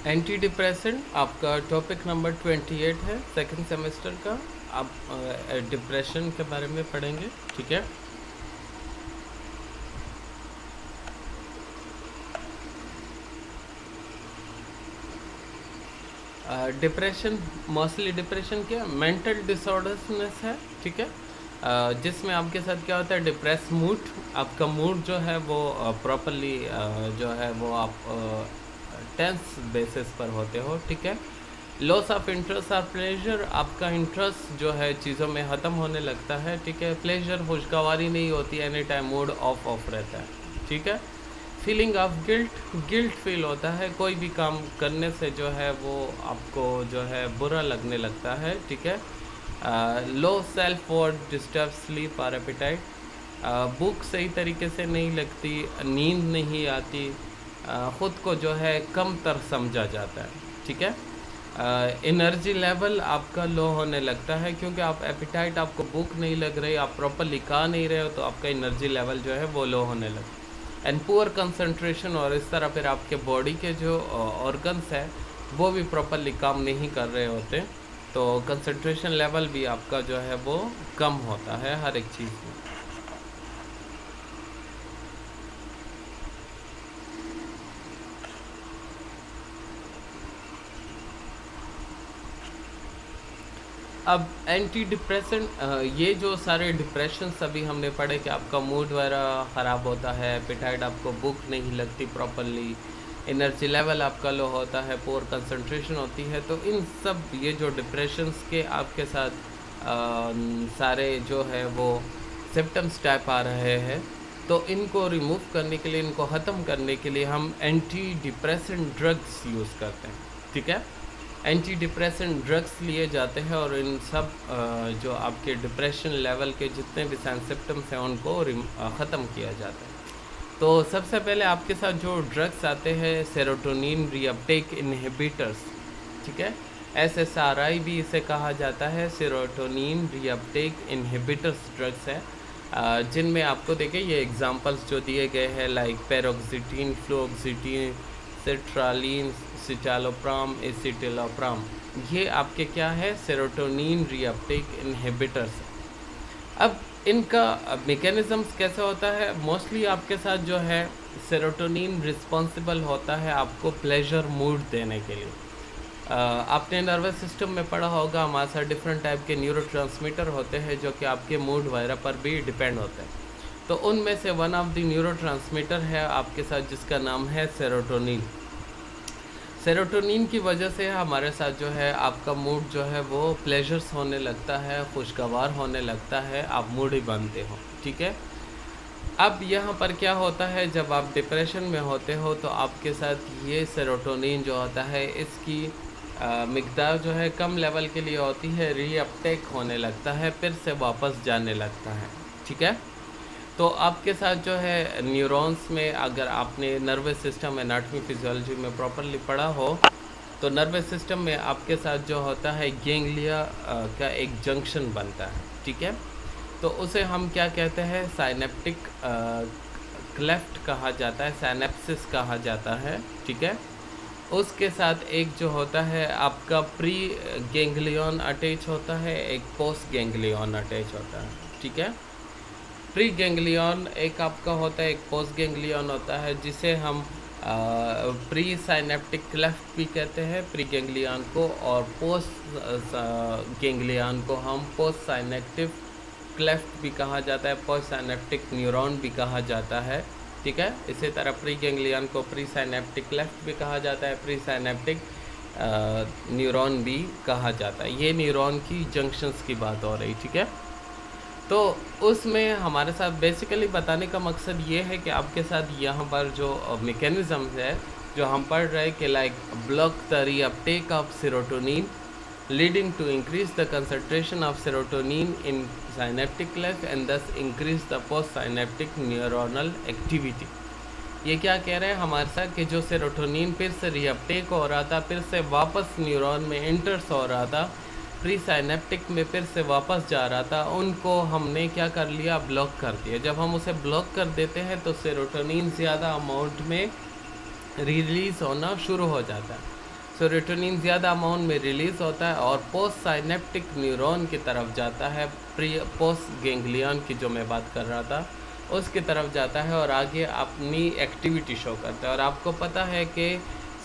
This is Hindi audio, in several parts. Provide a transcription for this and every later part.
एंटी डिप्रेसेंट आपका टॉपिक नंबर 28 है सेकंड सेमेस्टर का। आप डिप्रेशन के बारे में पढ़ेंगे, ठीक है। डिप्रेशन मोस्टली डिप्रेशन क्या मेंटल डिसऑर्डर्सनेस है, ठीक है। जिसमें आपके साथ क्या होता है, डिप्रेस मूड, आपका मूड जो है वो प्रॉपरली जो है वो आप टेंस बेसिस पर होते हो, ठीक है। लॉस ऑफ इंटरेस्ट और प्लेजर, आपका इंटरेस्ट जो है चीज़ों में ख़त्म होने लगता है, ठीक है। प्लेजर खुशगवारी नहीं होती, एनी टाइम मूड ऑफ रहता है, ठीक है। फीलिंग ऑफ गिल्ट फील होता है, कोई भी काम करने से जो है वो आपको जो है बुरा लगने लगता है, ठीक है। Low self worth, disturb sleep और एपिटाइट, भूख सही तरीके से नहीं लगती, नींद नहीं आती, ख़ुद को जो है कम तर समझा जाता है, ठीक है। एनर्जी लेवल आपका लो होने लगता है, क्योंकि आप एपिटाइट, आपको भूख नहीं लग रही, आप प्रॉपरली खा नहीं रहे हो, तो आपका एनर्जी लेवल जो है वो लो होने लगता है। एंड पुअर कंसंट्रेशन, और इस तरह फिर आपके बॉडी के जो ऑर्गन्स है वो भी प्रॉपरली काम नहीं कर रहे होते, तो कंसंट्रेशन लेवल भी आपका जो है वो कम होता है हर एक चीज़ में। अब एंटी डिप्रेसेंट, ये जो सारे डिप्रेशन अभी हमने पढ़े कि आपका मूड वगैरह ख़राब होता है, एपेटाइट, आपको भूख नहीं लगती प्रॉपरली, एनर्जी लेवल आपका लो होता है, पोर कंसंट्रेशन होती है, तो इन सब ये जो डिप्रेशंस के आपके साथ सारे जो है वो सिम्टम्स टाइप आ रहे हैं, तो इनको रिमूव करने के लिए, इनको ख़त्म करने के लिए हम एंटी डिप्रेसेंट ड्रग्स यूज़ करते हैं, ठीक है। एंटी डिप्रेसेंट ड्रग्स लिए जाते हैं और इन सब जो आपके डिप्रेशन लेवल के जितने भी सिम्टम्स हैं उनको ख़त्म किया जाता है। तो सबसे पहले आपके साथ जो ड्रग्स आते हैं, सेरोटोनिन रीअपटेक इनहिबिटर्स, ठीक है। SSRI भी इसे कहा जाता है, सेरोटोनिन रीअपटेक इनहिबिटर्स ड्रग्स है, जिनमें आपको देखिए ये एग्जांपल्स जो दिए गए हैं, लाइक पैरोक्सिटीन, फ्लोक्सिटीन, सिट्रालिन, सिटालोप्राम, एसिटिलोप्राम, ये आपके क्या है, सेरोटोनिन रीअपटेक इनहिबिटर्स। अब इनका मैकेनिज़म्स कैसे होता है, मोस्टली आपके साथ जो है सेरोटोनिन रिस्पॉन्सिबल होता है आपको प्लेजर मूड देने के लिए। आपने नर्वस सिस्टम में पढ़ा होगा, हमारे साथ डिफरेंट टाइप के न्यूरोट्रांसमीटर होते हैं जो कि आपके मूड वगैरह पर भी डिपेंड होते हैं, तो उनमें से वन ऑफ द न्यूरोट्रांसमीटर है आपके साथ जिसका नाम है सेरोटोनिन। सेरोटोनिन की वजह से हमारे साथ जो है आपका मूड जो है वो प्लेजर्स होने लगता है, खुशगवार होने लगता है, आप मूडी बनते हो, ठीक है। अब यहाँ पर क्या होता है, जब आप डिप्रेशन में होते हो तो आपके साथ ये सेरोटोनिन जो होता है इसकी मिकदार जो है कम लेवल के लिए होती है, रीअपटेक होने लगता है, फिर से वापस जाने लगता है, ठीक है। तो आपके साथ जो है न्यूरॉन्स में, अगर आपने नर्वस सिस्टम एनाटॉमी फिजियोलॉजी में प्रॉपरली पढ़ा हो, तो नर्वस सिस्टम में आपके साथ जो होता है गैंग्लिया का एक जंक्शन बनता है, ठीक है। तो उसे हम क्या कहते हैं, साइनेप्टिक क्लेफ्ट कहा जाता है, साइनेप्सिस कहा जाता है, ठीक है। उसके साथ एक जो होता है आपका प्री गैंग्लियन अटैच होता है, एक पोस्ट गैंग्लियन अटैच होता है, ठीक है। प्री गैंग्लियन एक आपका होता है, एक पोस्ट गैंग्लियन होता है, जिसे हम प्री साइनेप्टिक क्लेफ्ट भी कहते हैं प्री गैंग्लियन को, और पोस्ट गैंग्लियन को हम पोस्ट साइनेप्टिक क्लेफ्ट भी कहा जाता है, पोस्ट साइनेप्टिक न्यूरॉन भी कहा जाता है, ठीक है। इसी तरह प्री गैंग्लियन को प्री साइनेप्टिक क्लेफ्ट भी कहा जाता है, प्री साइनेप्टिक न्यूरॉन भी कहा जाता है। ये न्यूरॉन की जंक्शंस की बात हो रही, ठीक है। तो उसमें हमारे साथ बेसिकली बताने का मकसद ये है कि आपके साथ यहाँ पर जो मैकेनिज़्म है जो हम पढ़ रहे हैं कि like block the reuptake of serotonin leading to increase the concentration of serotonin in synaptic cleft and thus increase the postsynaptic neuronal activity। ये क्या कह रहे हैं हमारे साथ कि जो सेरोटोनिन फिर से रीअपटेक हो रहा था, फिर से वापस न्यूरॉन में इंटर्स हो रहा था, प्री साइनेप्टिक में फिर से वापस जा रहा था, उनको हमने क्या कर लिया, ब्लॉक कर दिया। जब हम उसे ब्लॉक कर देते हैं तो सेरोटोनिन ज़्यादा अमाउंट में रिलीज़ होना शुरू हो जाता है। सेरोटोनिन ज़्यादा अमाउंट में रिलीज़ होता है और पोस्ट साइनेप्टिक न्यूरॉन की तरफ जाता है, पोस्ट गेंग्लियन की जो मैं बात कर रहा था उसकी तरफ जाता है और आगे अपनी एक्टिविटी शो करता है। और आपको पता है कि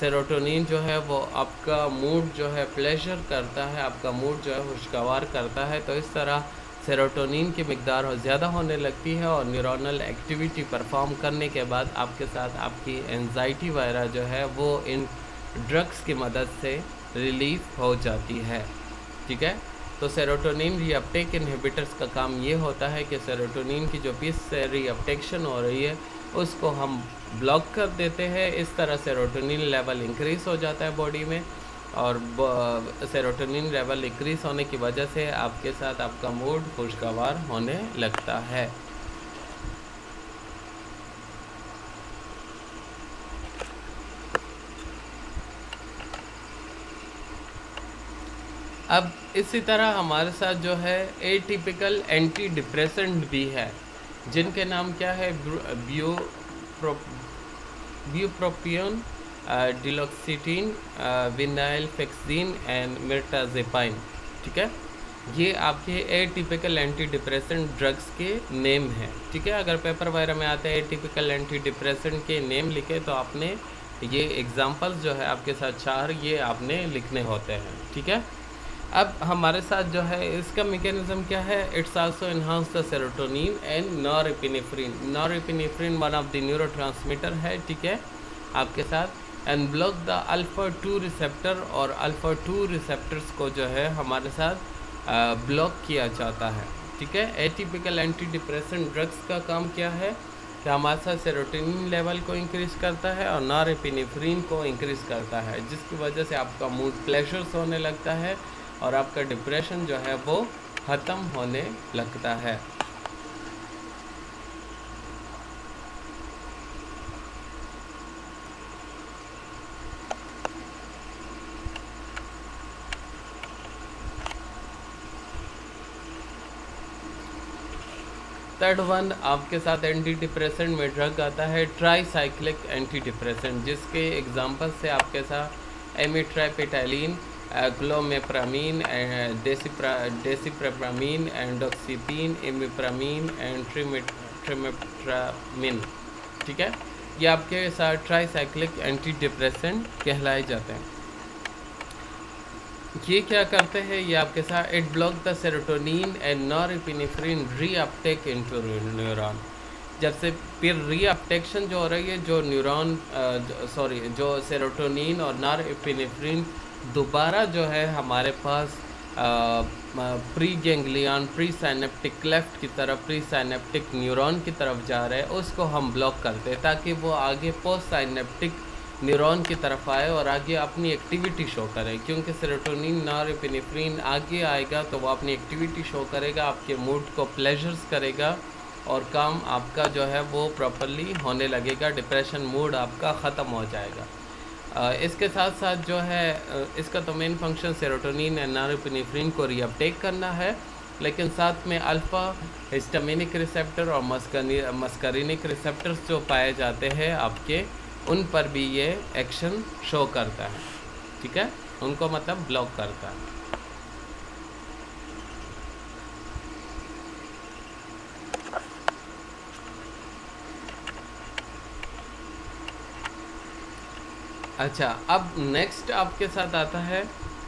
सेरोटोनिन जो है वो आपका मूड जो है प्लेजर करता है, आपका मूड जो है खुशगवार करता है। तो इस तरह सेरोटोनिन की मिकदार ज़्यादा होने लगती है और न्यूरोनल एक्टिविटी परफॉर्म करने के बाद आपके साथ आपकी एंजाइटी वगैरह जो है वो इन ड्रग्स की मदद से रिलीफ हो जाती है। ठीक है, तो सेरोटोनिन रीअपटेक इनहिबिटर्स का काम ये होता है कि सेरोटोनिन की जो पीस से रीअपटेक्शन हो रही है उसको हम ब्लॉक कर देते हैं। इस तरह सेरोटोनिन लेवल इंक्रीज़ हो जाता है बॉडी में और सेरोटोनिन लेवल इंक्रीज़ होने की वजह से आपके साथ आपका मूड खुशगवार होने लगता है। अब इसी तरह हमारे साथ जो है एटिपिकल एंटी डिप्रेसेंट भी है, जिनके नाम क्या है, ब्यूप्रोपियोन, डिलॉक्सिटिन, विनाइलफेक्सिन एंड मिर्टाजेपाइन। ठीक है, ये आपके एटिपिकल एंटी डिप्रेसेंट ड्रग्स के नेम हैं। ठीक है, अगर पेपर वगैरह में आते हैं एटिपिकल एंटी डिप्रेसेंट के नेम लिखे तो आपने ये एग्जांपल्स जो है आपके साथ 4 ये आपने लिखने होते हैं। ठीक है, अब हमारे साथ जो है इसका मैकेनिज्म क्या है, it's also enhance the serotonin and norepinephrine. Norepinephrine one of the neurotransmitter है। ठीक है, आपके साथ and block the alpha 2 receptor, और अल्फा 2 रिसेप्टर्स को जो है हमारे साथ ब्लॉक किया जाता है। ठीक है, एटिपिकल एंटी डिप्रेसेंट ड्रग्स का काम क्या है कि हमारे साथ सेरोटोनिन लेवल को इंक्रीज़ करता है और नॉरएपिनेफ्रिन को इंक्रीज़ करता है, जिसकी वजह से आपका मूड प्लेजर्स होने लगता है और आपका डिप्रेशन जो है वो ख़त्म होने लगता है। थर्ड वन आपके साथ एंटी डिप्रेसेंट में ड्रग आता है ट्राईसाइक्लिक एंटी डिप्रेसेंट, जिसके एग्जांपल से आपके साथ एमिट्राइपेटाइलिन, क्लोमेप्रामीन, डेसिप्रामीन, एंडोक्सिपीन, इमिप्रामीन एंड ट्रिमेप्रामीन। ठीक है, ये आपके साथ ट्राईसाइक्लिक एंटी डिप्रेसेंट कहलाए जाते हैं। ये क्या करते हैं, ये आपके साथ it block the serotonin and norepinephrine reuptake into neuron. जब से फिर रीअपटेक्शन जो हो रही है, जो न्यूरॉन जो सेरोटोनिन और नॉरएपिनेफ्रिन दोबारा जो है हमारे पास pre ganglion, pre synaptic cleft की तरफ, प्री साइनेप्टिक न्यूरॉन की तरफ जा रहे हैं, उसको हम ब्लॉक करते हैं ताकि वो आगे पोस्ट साइनेप्टिक न्यूरॉन की तरफ आए और आगे अपनी एक्टिविटी शो करे। क्योंकि सेरोटोनिन नॉरएपिनेफ्रिन आगे आएगा तो वो अपनी एक्टिविटी शो करेगा, आपके मूड को प्लेजर्स करेगा और काम आपका जो है वो प्रॉपरली होने लगेगा, डिप्रेशन मूड आपका ख़त्म हो जाएगा। इसके साथ साथ जो है इसका तो main function serotonin and norepinephrine को रीअपटेक करना है, लेकिन साथ में अल्फ़ा हिस्टामिनिक रिसेप्टर और मस्करिनिक रिसेप्टर्स जो पाए जाते हैं आपके, उन पर भी ये एक्शन शो करता है। ठीक है, उनको मतलब ब्लॉक करता है। अच्छा, अब नेक्स्ट आपके साथ आता है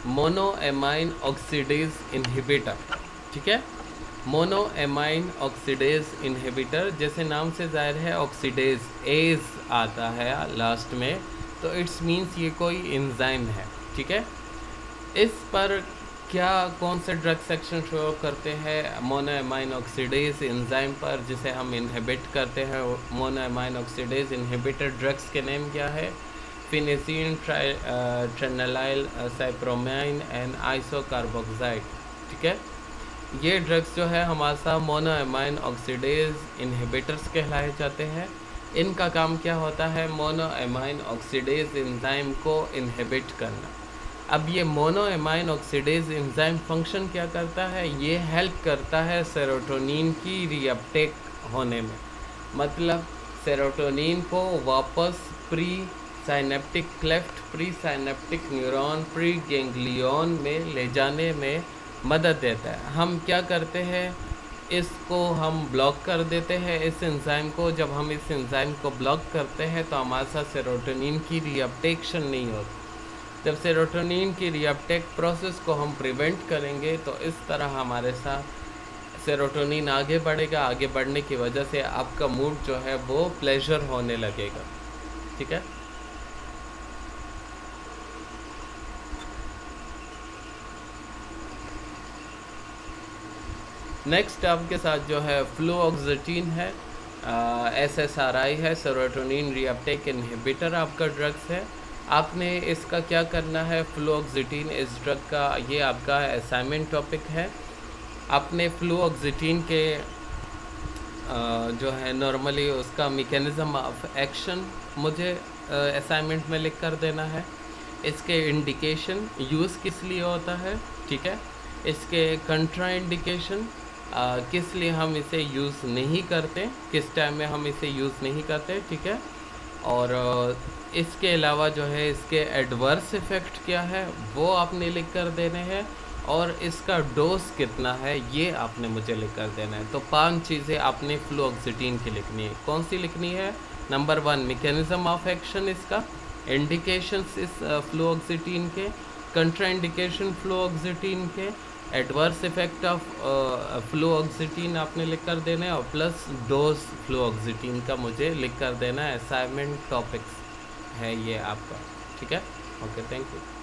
मोनोएमाइन ऑक्सीडेज इनहिबिटर। ठीक है, मोनोएमाइन ऑक्सीडेज इनहिबिटर, जैसे नाम से जाहिर है ऑक्सीडेज एज आता है लास्ट में, तो इट्स मीन्स ये कोई एंजाइम है। ठीक है, इस पर क्या कौन से ड्रग सेक्शन शो करते हैं, मोनोएमाइन ऑक्सीडेज एंजाइम पर जिसे हम इनहिबिट करते हैं। मोनोएमाइन ऑक्सीडेज इनहिबिटर ड्रग्स के नेम क्या है, फिनेसिन, ट्रेनालाइल, साइप्रोमाइन एंड आइसोकार्बोक्साइड। ठीक है, ये ड्रग्स जो है हमारे साथ मोनोएमाइन ऑक्सीडेज इनहिबिटर्स कहलाए जाते हैं। इनका काम क्या होता है, मोनोएमाइन ऑक्सीडेज एंजाइम को इनहिबिट करना। अब ये मोनोएमाइन ऑक्सीडेज एंजाइम फंक्शन क्या करता है, ये हेल्प करता है सेरोटोनिन की रीअपटेक होने में। मतलब सेरोटोनिन को वापस pre synaptic cleft pre synaptic neuron pre ganglion में ले जाने में मदद देता है। हम क्या करते हैं, इसको हम ब्लॉक कर देते हैं इस एंजाइम को। जब हम इस एंजाइम को ब्लॉक करते हैं तो हमारे साथ सेरोटोनिन की रीअपटेक्शन नहीं होती। जब सेरोटोनिन की रीअपटेक प्रोसेस को हम प्रिवेंट करेंगे तो इस तरह हमारे साथ सेरोटोनिन आगे बढ़ेगा। आगे बढ़ने की वजह से आपका मूड जो है वो प्लेजर होने लगेगा। ठीक है। नेक्स्ट आपके साथ जो है फ्लूऑक्सेटिन है, SSRI है, सेरोटोनिन रीअपटेक इनहिबिटर आपका ड्रग्स है। आपने इसका क्या करना है, फ्लूऑक्सेटिन इस ड्रग का ये आपका असाइनमेंट टॉपिक है। आपने फ्लूऑक्सेटिन के जो है नॉर्मली उसका मैकेनिज्म ऑफ एक्शन मुझे असाइनमेंट में लिख कर देना है। इसके इंडिकेशन, यूज़ किस लिए होता है, ठीक है। इसके कंट्रा इंडिकेशन, किस लिए हम इसे यूज़ नहीं करते, किस टाइम में हम इसे यूज़ नहीं करते, ठीक है। और इसके अलावा जो है इसके एडवर्स इफ़ेक्ट क्या है वो आपने लिख कर देने हैं, और इसका डोज कितना है ये आपने मुझे लिख कर देना है। तो 5 चीज़ें आपने फ्लूऑक्सेटिन की लिखनी है। कौन सी लिखनी है? नंबर 1 मैकेनिज्म ऑफ एक्शन, इसका इंडिकेशंस इस फ्लूऑक्सेटिन के, कंट्रा इंडिकेशन फ्लूऑक्सेटिन के, एडवर्स इफेक्ट ऑफ फ्लूऑक्सेटिन आपने लिख कर देना है, और प्लस डोज फ्लूऑक्सेटिन का मुझे लिख कर देना है। असाइनमेंट टॉपिक्स है ये आपका, ठीक है। Okay, thank you.